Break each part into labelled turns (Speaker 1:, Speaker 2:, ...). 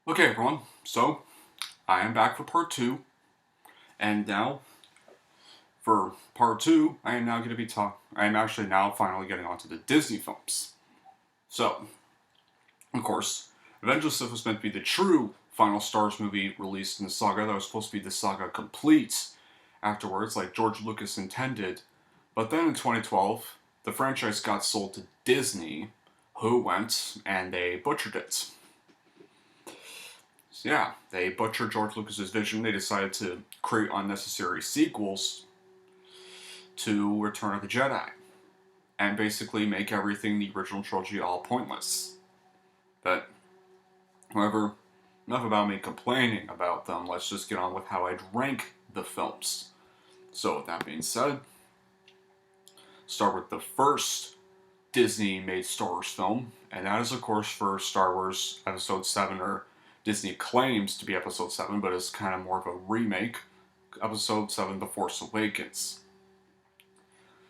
Speaker 1: Okay, everyone. So I am back for part two, and now for part two, I am now going to be talk. I am actually now finally getting onto the Disney films. So, of course, Avengers of Sith was meant to be the true final Star Wars movie released in the saga. That was supposed to be the saga complete afterwards, like George Lucas intended. But then in 2012, the franchise got sold to Disney, who went and they butchered it. So yeah, they butchered George Lucas's vision. They decided to create unnecessary sequels to Return of the Jedi and basically make everything the original trilogy all pointless. But, however, enough about me complaining about them. Let's just get on with how I'd rank the films. So, with that being said, start with the first Disney-made Star Wars film, and that is, of course, for Star Wars Episode 7, or Disney claims to be Episode 7, but it's kind of more of a remake. Episode 7, The Force Awakens.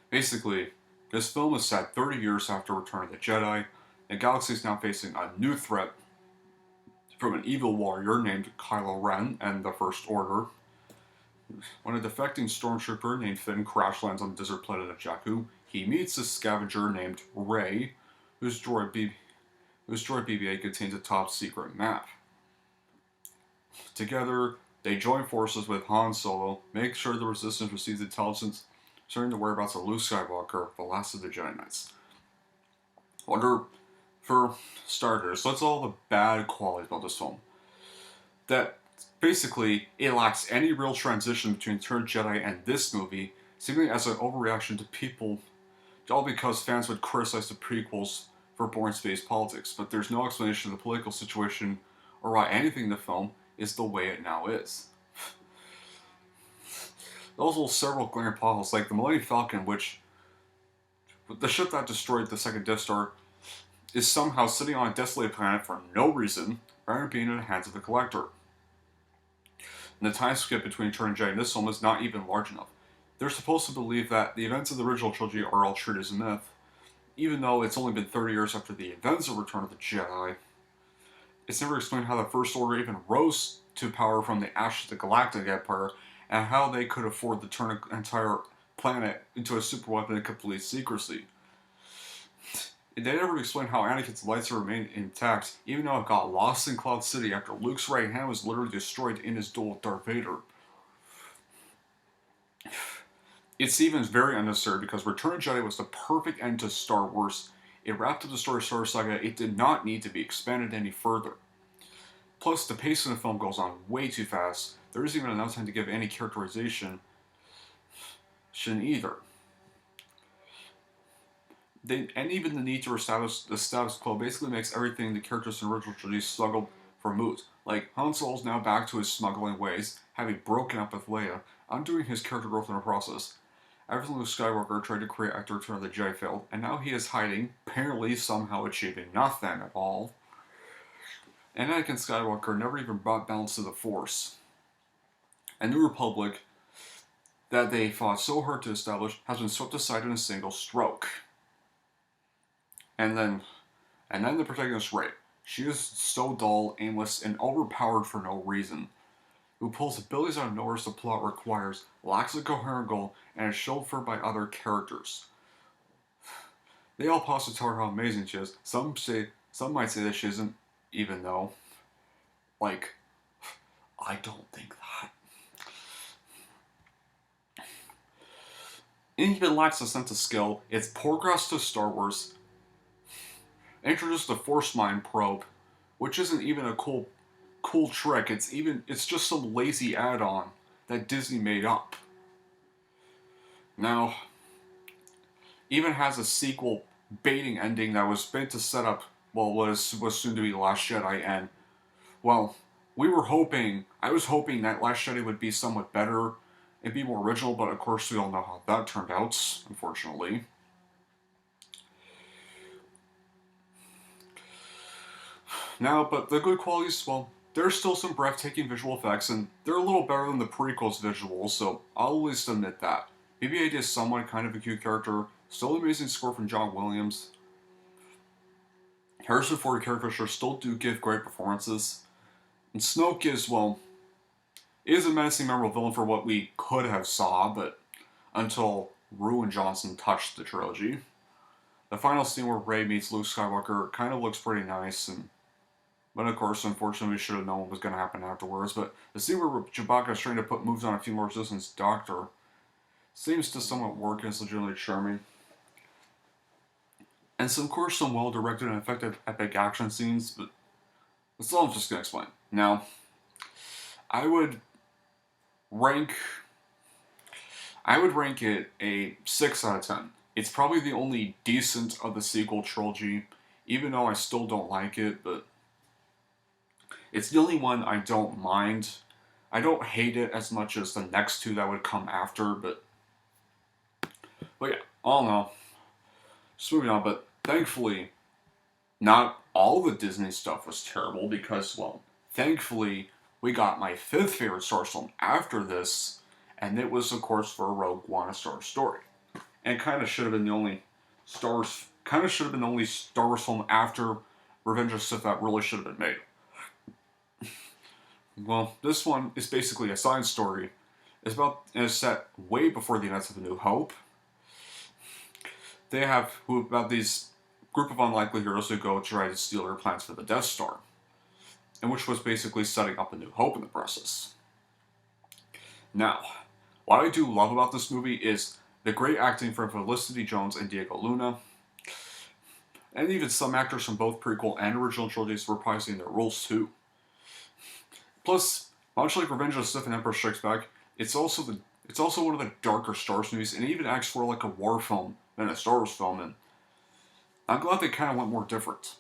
Speaker 1: Basically, this film is set 30 years after Return of the Jedi, and the galaxy is now facing a new threat from an evil warrior named Kylo Ren and the First Order. When a defecting stormtrooper named Finn crash lands on the desert planet of Jakku, he meets a scavenger named Rey, whose droid BB-8 contains a top secret map. Together, they join forces with Han Solo, make sure the Resistance receives intelligence concerning the whereabouts of Luke Skywalker, the last of the Jedi Knights. For starters, let's all the bad qualities about this film. That basically, it lacks any real transition between Return of the Jedi and this movie, seemingly as an overreaction to people, all because fans would criticize the prequels for boring space politics, but there's no explanation of the political situation or why anything in the film is the way it now is. Those little several glaring potholes, like the Millennium Falcon, which the ship that destroyed the second Death Star is somehow sitting on a desolated planet for no reason, rather than being in the hands of the Collector. And the time skip between Return of the Jedi and this film is not even large enough. They're supposed to believe that the events of the original trilogy are all treated as a myth, even though it's only been 30 years after the events of Return of the Jedi. It's never explained how the First Order even rose to power from the ashes of the Galactic Empire, and how they could afford to turn an entire planet into a superweapon in complete secrecy. They never explained how Anakin's lightsaber remained intact, even though it got lost in Cloud City after Luke's right hand was literally destroyed in his duel with Darth Vader. It's even very unnecessary because Return of the Jedi was the perfect end to Star Wars. It wrapped up the story of Star Wars saga. It did not need to be expanded any further. Plus, the pace of the film goes on way too fast. There isn't even enough time to give any characterization either. And even the need to establish the status quo basically makes everything the characters in the original trilogy struggled for moot. Like, Han Solo's now back to his smuggling ways, having broken up with Leia, undoing his character growth in the process. Everything Luke Skywalker tried to create after Return of the Jedi failed, and now he is hiding, apparently somehow achieving nothing at all. And Anakin Skywalker never even brought balance to the Force. And New Republic, that they fought so hard to establish, has been swept aside in a single stroke. And then the protagonist, Rey. She is so dull, aimless, and overpowered for no reason. Who pulls abilities out of nowhere as the plot requires, lacks a coherent goal, and is chauffeured by other characters. They all pause to tell her how amazing she is. Some might say that she isn't, even though, like, I don't think that. It even lacks a sense of skill. It's progress to Star Wars. Introduced the Force Mind probe, which isn't even a cool trick. It's just some lazy add-on that Disney made up. Now, even has a sequel baiting ending that was meant to set up was soon to be The Last Jedi, and well, I was hoping that Last Jedi would be somewhat better and be more original, but of course we all know how that turned out, unfortunately. Now, but the good qualities, well, there's still some breathtaking visual effects, and they're a little better than the prequels visuals, so I'll at least admit that. BB-8 is somewhat kind of a cute character, still an amazing score from John Williams. Harrison Ford and Carrie Fisher still do give great performances. And Snoke is, well, is a menacing, memorable villain for what we could have saw, but until Ruin Johnson touched the trilogy. The final scene where Rey meets Luke Skywalker kind of looks pretty nice, but of course, unfortunately, we should have known what was going to happen afterwards. But the scene where Chewbacca is trying to put moves on a female resistance doctor seems to somewhat work and is legitimately charming. And some, of course, some well-directed and effective epic action scenes, but that's all I'm just going to explain. Now, I would rank I would rank it a 6 out of 10. It's probably the only decent of the sequel trilogy, even though I still don't like it, but it's the only one I don't mind. I don't hate it as much as the next two that would come after, but yeah, all in all, just moving on, but thankfully, not all the Disney stuff was terrible because, well, thankfully, we got my fifth favorite Star Wars film after this, and it was, of course, for Rogue One: A Star Wars Story. And it kind of should have been the only Star Wars film after Revenge of the Sith that really should have been made. Well, this one is basically a side story. It's set way before the events of A New Hope. They have about these group of unlikely heroes who go try to steal their plans for the Death Star, and which was basically setting up A New Hope in the process. Now, what I do love about this movie is the great acting from Felicity Jones and Diego Luna, and even some actors from both prequel and original trilogies reprising their roles too. Plus, much like Revenge of the Sith and Empire Strikes Back, it's also one of the darker Star Wars movies, and it even acts more like a war film than a Star Wars film, and I'm glad they kind of went more different.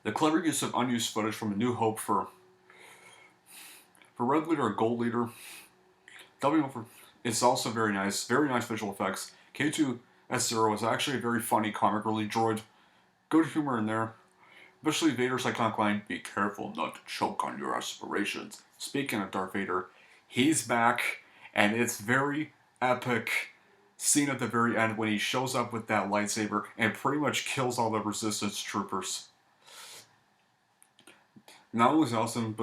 Speaker 1: The clever use of unused footage from A New Hope for Red Leader or Gold Leader, it's also very nice visual effects. K2SO is actually a very funny comic relief droid. Good humor in there. Especially Vader's iconic line, "Be careful not to choke on your aspirations." Speaking of Darth Vader, he's back, and it's very epic scene at the very end when he shows up with that lightsaber and pretty much kills all the Resistance troopers. Not only is it awesome,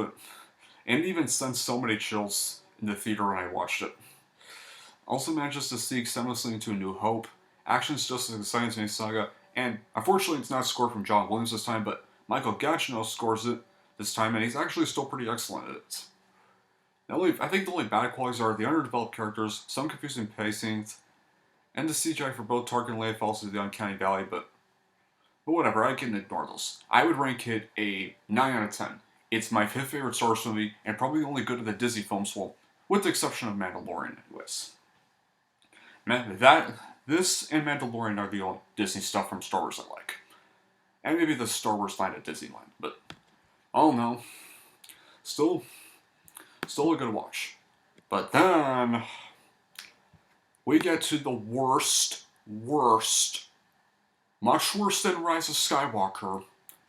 Speaker 1: and it even sent so many chills in the theater when I watched it. Also manages to sneak seamlessly into A New Hope. Action's just as exciting as any saga, and unfortunately it's not scored from John Williams this time, but Michael Giacchino scores it this time, and he's actually still pretty excellent at it. I think the only bad qualities are the underdeveloped characters, some confusing pacings, and the CGI for both Tarkin and Leia falls into the uncanny valley, but whatever, I can ignore those. I would rank it a 9 out of 10. It's my fifth favorite Star Wars movie, and probably the only good of the Disney films, well, with the exception of Mandalorian, anyways. This and Mandalorian are the only Disney stuff from Star Wars I like. And maybe the Star Wars line at Disneyland, but oh no. Still a good watch. But then we get to the worst, much worse than Rise of Skywalker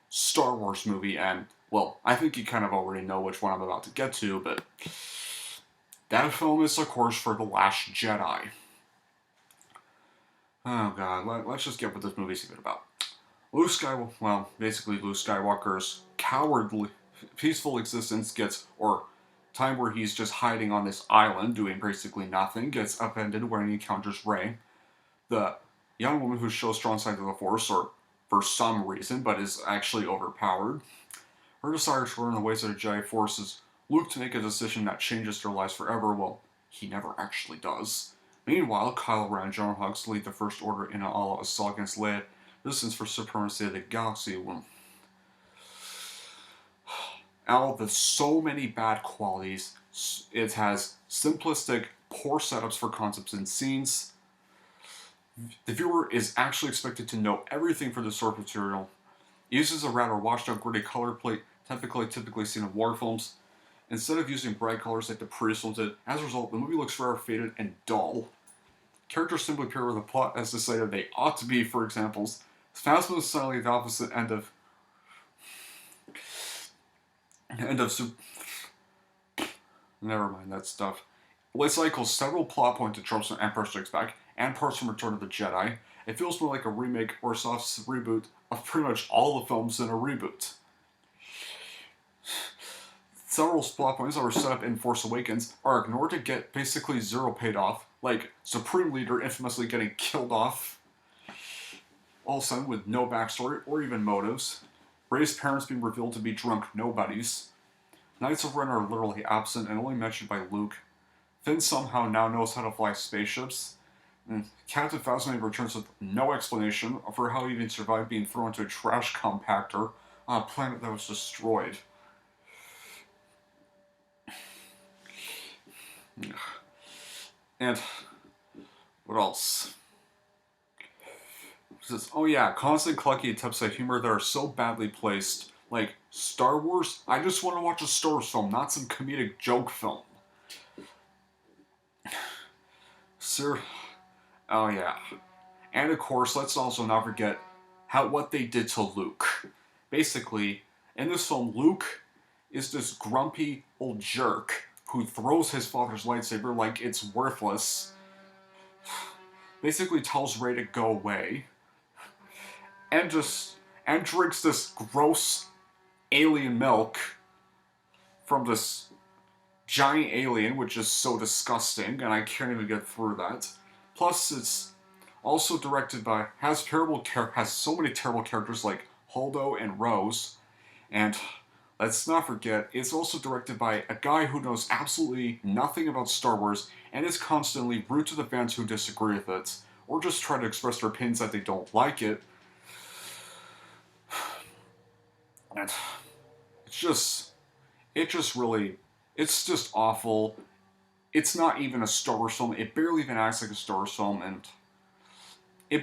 Speaker 1: Star Wars movie, and well, I think you kind of already know which one I'm about to get to, but that film is, of course, for The Last Jedi. Oh god, let's just get what this movie's even about. Luke Skywalker's cowardly, peaceful existence time where he's just hiding on this island doing basically nothing, gets upended when he encounters Rey, the young woman who shows strong signs of the Force, or for some reason, but is actually overpowered. Her desire to learn the ways of the Jedi forces Luke to make a decision that changes their lives forever. Well, he never actually does. Meanwhile, Kylo Ren and General Hux lead the First Order in an all-out assault against Leia, resistance for supremacy of the galaxy. Out of the so many bad qualities, it has simplistic, poor setups for concepts and scenes. The viewer is actually expected to know everything from the source material. It uses a rather washed-out, gritty color plate typically seen in war films. Instead of using bright colors like the previous ones did, as a result, the movie looks rather faded and dull. Characters simply appear where the plot has decided they ought to be, for examples. Phasma is slightly the opposite end of never mind that stuff. It cycles several plot pointed tropes from Empire Strikes Back and parts from Return of the Jedi. It feels more like a remake or a soft reboot of pretty much all the films in a reboot. several plot points that were set up in Force Awakens are ignored to get basically zero paid off, like Supreme Leader infamously getting killed off, all of a sudden with no backstory or even motives, Rey's parents being revealed to be drunk nobodies, Knights of Ren are literally absent and only mentioned by Luke, Finn somehow now knows how to fly spaceships, and Captain Phasma returns with no explanation for how he even survived being thrown into a trash compactor on a planet that was destroyed. And what else? Oh yeah, constant clucky attempts at humor that are so badly placed. Like, Star Wars? I just want to watch a Star Wars film, not some comedic joke film. Sir, oh yeah. And of course, let's also not forget what they did to Luke. Basically, in this film, Luke is this grumpy old jerk who throws his father's lightsaber like it's worthless. Basically tells Rey to go away. And drinks this gross alien milk from this giant alien, which is so disgusting, and I can't even get through that. Plus, it's also directed by has so many terrible characters like Holdo and Rose, and let's not forget, it's also directed by a guy who knows absolutely nothing about Star Wars and is constantly rude to the fans who disagree with it, or just try to express their opinions that they don't like it. And it's just awful. It's not even a Star Wars film. It barely even acts like a Star Wars film, and it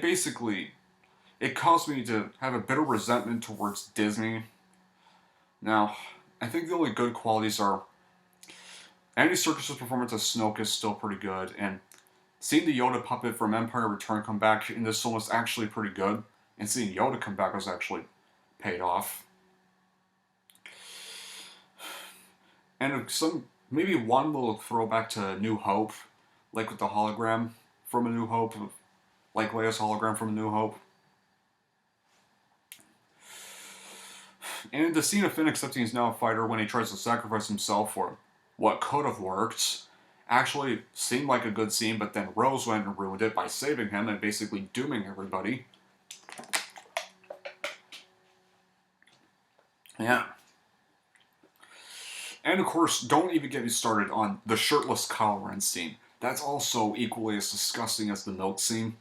Speaker 1: caused me to have a bit of resentment towards Disney. Now, I think the only good qualities are Andy Serkis' performance as Snoke is still pretty good, and seeing the Yoda puppet from Empire Return come back in this film was actually pretty good, and seeing Yoda come back was actually paid off. And maybe one little throwback to New Hope, like with the hologram from A New Hope, like Leia's hologram from A New Hope. And the scene of Finn accepting he's now a fighter when he tries to sacrifice himself for what could have worked actually seemed like a good scene, but then Rose went and ruined it by saving him and basically dooming everybody. Yeah. And of course, don't even get me started on the shirtless Kylo Ren scene. That's also equally as disgusting as the milk scene.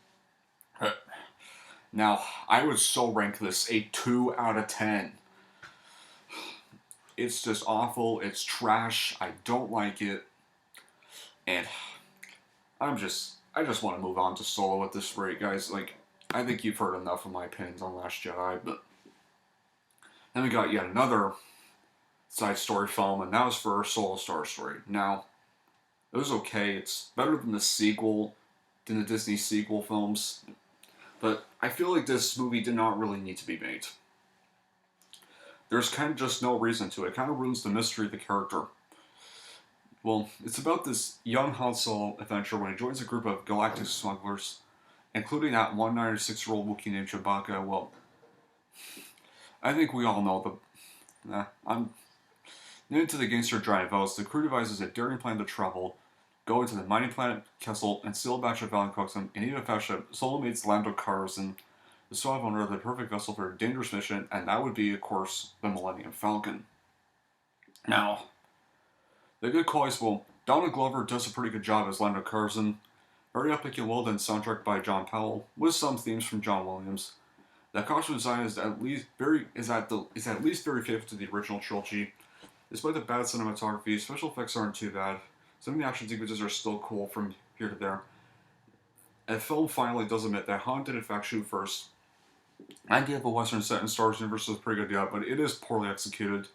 Speaker 1: Now, I would so rank this a 2 out of 10. It's just awful, it's trash, I don't like it, and I just want to move on to Solo at this rate, guys. Like, I think you've heard enough of my opinions on Last Jedi, but then we got yet another side story film, and that was for Solo Star Story. Now, it was okay. It's better than the Disney sequel films, but I feel like this movie did not really need to be made. There's kind of just no reason to it. It kind of ruins the mystery of the character. Well, it's about this young Han Solo adventure when he joins a group of galactic smugglers, including that 196-year-old Wookiee named Chewbacca. Well, I think we all know I'm into the gangster giant vows. The crew devises a daring plan to travel, go into the mining planet Kessel, and steal a batch of Valen Coxum, and even fashion Solo meets Lando Calrissian, the suave owner of the perfect vessel for a dangerous mission, and that would be, of course, the Millennium Falcon. Now, the good qualities, well, Donald Glover does a pretty good job as Lando Calrissian. Very epic and well done soundtrack by John Powell, with some themes from John Williams. The costume design is at least very faithful to the original trilogy. Despite the bad cinematography, special effects aren't too bad. Some of the action sequences are still cool from here to there. And the film finally does admit that Han did in fact shoot first. The idea of a Western set in Star Wars universe is a pretty good idea, but it is poorly executed.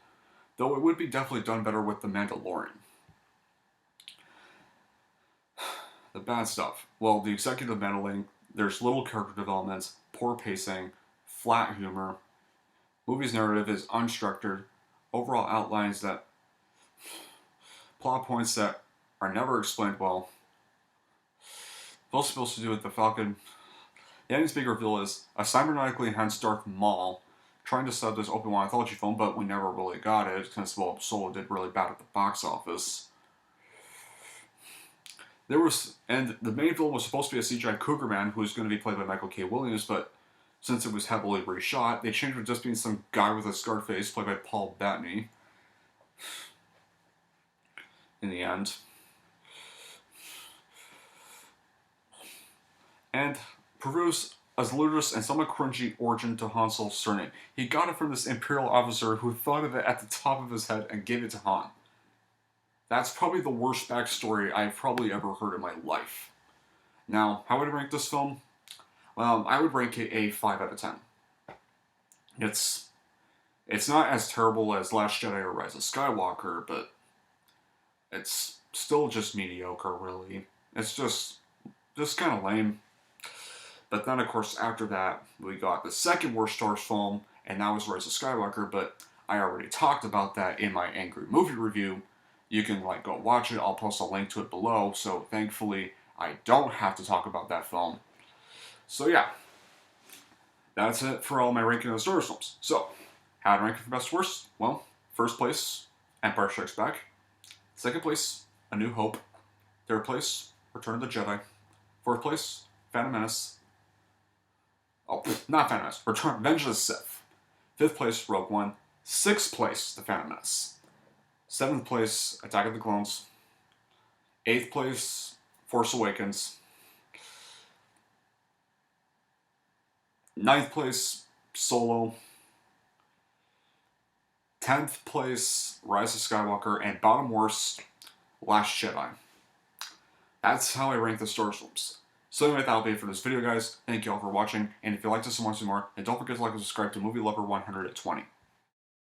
Speaker 1: Though it would be definitely done better with The Mandalorian. The bad stuff. Well, the executive meddling, there's little character development, poor pacing, flat humor. Movie's narrative is unstructured. Overall outlines that plot points that are never explained well. What's supposed to do with the Falcon? The ending's big reveal is a cybernetically enhanced Darth Maul trying to set up this Obi-Wan anthology film, but we never really got it, because, well, Solo did really bad at the box office. And the main villain was supposed to be a CGI Cougar Man, who was going to be played by Michael K. Williams, but since it was heavily reshot, they changed it to just being some guy with a scar face, played by Paul Bettany. In the end. And proves a ludicrous and somewhat cringy origin to Han Solo's surname. He got it from this Imperial officer who thought of it at the top of his head and gave it to Han. That's probably the worst backstory I've probably ever heard in my life. Now, how would I rank this film? Well, I would rank it a 5 out of 10. It's not as terrible as Last Jedi or Rise of Skywalker, but it's still just mediocre, really. It's just kind of lame. But then, of course, after that, we got the second worst Star Wars film, and that was Rise of Skywalker, but I already talked about that in my Angry Movie review. You can, go watch it. I'll post a link to it below, so thankfully, I don't have to talk about that film. So, yeah. That's it for all my ranking of the Star Wars films. So, how to rank it from best to worst? Well, first place, Empire Strikes Back. Second place, A New Hope. Third place, Return of the Jedi. Fourth place, Phantom Menace. Oh, not Phantom Menace. Revenge of the Sith. Fifth place, Rogue One. Sixth place, The Phantom Menace. Seventh place, Attack of the Clones. Eighth place, Force Awakens. Ninth place, Solo. 10th place, Rise of Skywalker. And bottom worst, Last Jedi. That's how I rank the Star Wars films. So anyway, that'll be it for this video, guys. Thank you all for watching, and if you like this and want to see more, then don't forget to like and subscribe to Movie Lover 100 at 20.